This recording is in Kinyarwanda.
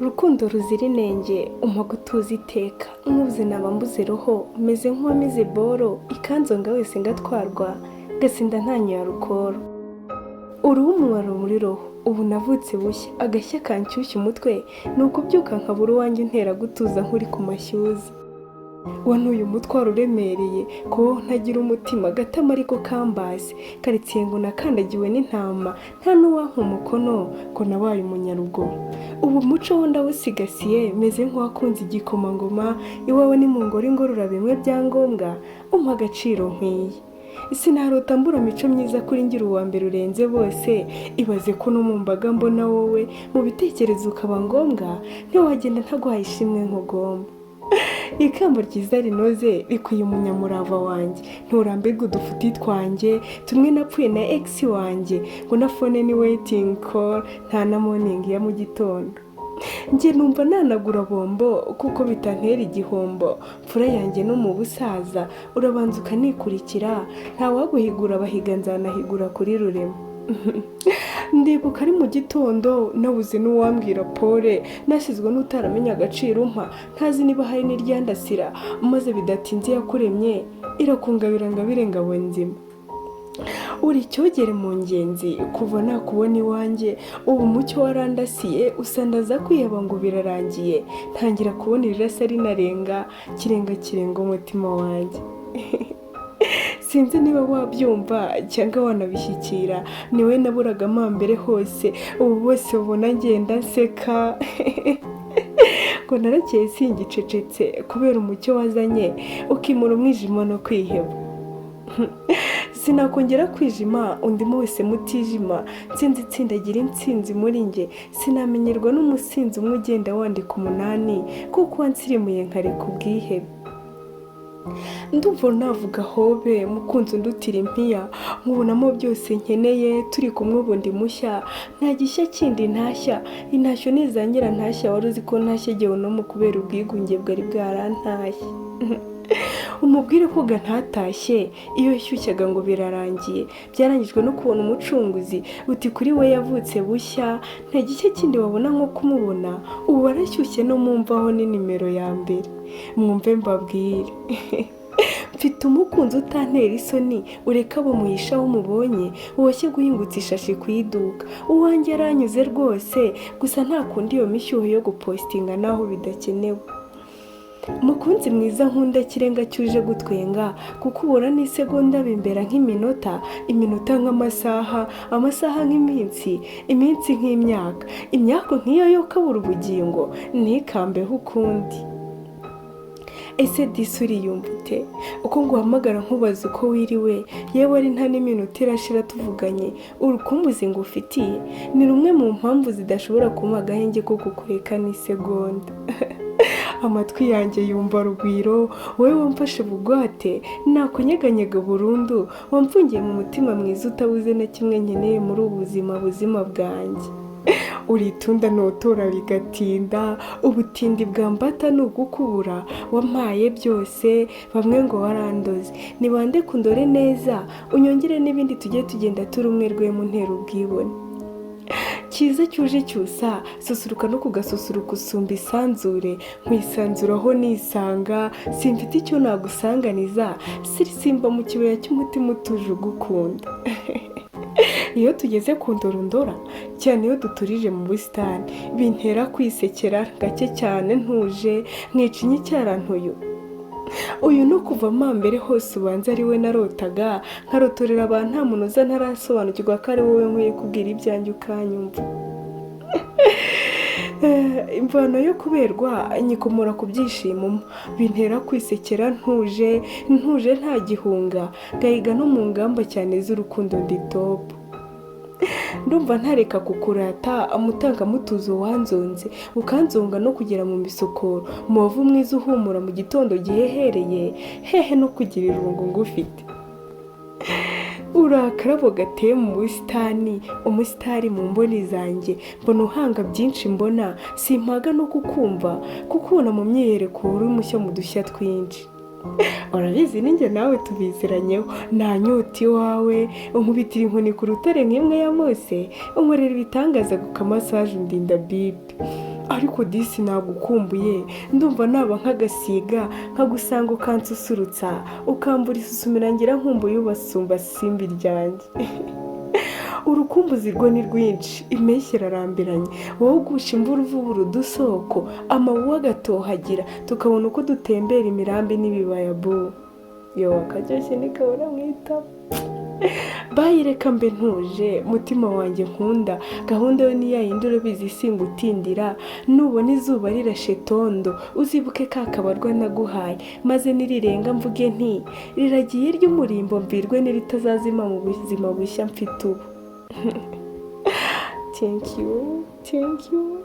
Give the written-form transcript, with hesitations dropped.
Urukundo ruzira inenge umpa gutuza iteka nkubuze naba mbuze roho meze nk'uwamize boro ikanzonga wese ngatwarwa gasinda ntanya rukoro urumumaro muri roho ubu navutse bushya agashya kanshyushya umutwe nuko byuka nkabura uwanjye ntera gutuza nkuri ku mashyuza wantuye umutwaro uremereye ko ntagira umutima gatama ariko kambase karitsiye ngo nakandagiwe n'intama nta n'uwampa umukono ko nabaye umunyarugo ubu muco wo ndawusigasiye meze nk'uwakunze igikomangoma iwawe ni mu ngoro ingorora bimwe byangombwa umpa agaciro nkwiye sinarota mbura mico myiza kuri ngira uwa mbere urenze bose ibaze ko no mu mbaga mbona wowe mu bitekerezo ukaba ngombwa ntiwagenda ntaguhaye ishimwe nk'ugomba ikamba ryiza rinoze rikwiye umunyamurava wanjye nturambirwe udufuti twanjye tumwe napfuye na ex wanjye ngo na phone ni waiting call nta na morning ya mu gitondo njye numva nanagura bombo kuko bitantera igihombo mfura yanjye no mu busaza urabanza ukanikurikira nta waguhigura bahiga nzanahigura kuri rurema ndibuka ari mu gitondo nabuze n'uwambwira pole nasizwe n'utaramenya agaciro umpa ntazi niba hari n'iryandasira maze bidatinze yakuremye irakungabira ngabire ngabo nzima uri icyogere mu ngenzi kuva nakubona iwanjye ubu mucyo warandasiye usandaza kwiheba ngo birarangiye ntangira kubona irirasa rinarenga kirenga umutima wanjye sinzi niba wabyumva cyangwa wanabishyikira niwe naburaga amambere hose ubu bose ubona ngenda nseka ngo narakeye singicecetse kubera umucyo wazanye ukimura umwijima no kwiheba sinakongera kwijima undimo wese mutijima nsinzi itsindagira intsinzi muri nge sinamenyerwa n'umusinzi umwe ugenda wandika 8 kuko wansirimuye nkareka ubwihebe ndumva navuga hobe mukunzi ndutira impiya nkubonamo byose nkeneye turi kumwe ubundi mushya nta gishya kindi ntashya intashyo nizangira ntashya wari uzi ko ntashyegewe no mu kubera ubwigunge bwari bwarantashye umubwire ko ntatashye iyo yashyushyaga ngo birarangiye byarangijwe no kubona umucunguzi uti kuri we yavutse bushya nta gishya kindi wabona nko kumubona ubu warashyushye no mumvaho ni nimero ya mbere mwumve mbabwire mfite umukunzi utantera isoni ureka abo muhishaho mubonye uwashye guhingutsa ishashi ku iduka uwanjye aranyuze rwose gusa nta kundi iyo mishyuho yo gupostinga naho bidakenewe mukunzi mwiza nkunda kirenga cyuje gutwenga kuko ubura n'isegonda bimbera nk'iminota iminota nk'amasaha amasaha nk'iminsi iminsi nk'imyaka imyaka nk'iyo yo kabura ubugingo ntikambeho ukundi ese disuri yumvute uko nguhamagara nkubaza uko wiriwe yewe ari nta n'iminota irashira tuvuganye urukumbuzi ngo ufitiye ni rumwe mu mpamvu zidashobora kumpa agahenge ko kukureka n'isegonda amatwi yanjye yumva rugwiro wowe wamfashe bugwate nakunyeganyega burundu wamfungiye mu mutima mwiza utabuze na kimwe nkeneye muri ubu buzima bwanjye uritunda notora bigatinda ubutindi bwambata nugukubura wampaye byose bamwe ngo warandoze nibande kundore neza unyongere n'ibindi tujye tugenda turi umwe rwemu ntera ubwibone cyiza cyuje cyusa susuruka no kugasusuruka usumba isanzure nkwisanzuraho nisanga simfite icyo nagusanganiza simba mu kibaya cy'umutima utuje ugukunda iyo tugeze ku ndorondora cyane iyo duturije mu busitani bintera kwisekera gake cyane ntuje mwicinye icyarantuyo uyu no kuva amambere hose ubanza ari we narotaga nkarotorera abantu nta muntu uza ntarasobanukirwa ko ari wowe nkwiye kubwira ibyanjye ukanyumva imvano yo kuberwa nyikomora ku byishimo bintera kwisekera ntuje nta gihunga gahiga no mu ngamba cyane z'urukundo ndi top ndumva ntareka kukurata mutangamutuzo wanzonze ukanzonga no kugera mu misokoro mubavu mwiza uhumura mu gitondo gihehereye hehe no kugira irungu ngufite urakarabo gateye mu busitani umusitari mu mboni zanjye mbona uhanga byinshi mbona simpaga no kukumva kukubona mu myiyereko uri mushya mu dushya twinshi urabizi ninjye nawe tubiziranyeho nta nyota iwawe unkubitira inkoni ku rutare nk'imwe ya Mose unkorera ibitangaza ku kamasaje undinda bibi ariko disi nagukumbuye, ndumva naba nk'agasiga nkagusanga ukansusurutsa ukambura isusumira ngira nkumbuye ubasumba simbi ryanjye. Urukumbuzi rwo ni rwinshi, impeshyi irarambiranye, wowe ugusha imvura uvubura udusoko, amawuwa agatohagira, tukabona uko dutembera imirambi n'ibibaya bu. Yo akaryoshye nikabura mwita. Bayireka mbe ntuje, mutima wanjye nkunda, gahunda yo ni yayindi urabizi singutindira, nubona izuba rirashe tondo, uzibuke ka kabarwa naguhaye, maze nirirenga mvuge nti riragiye ry'umurimbo mvirwe n'iritazazima mu buzima bushya mfite ubu. Thank you.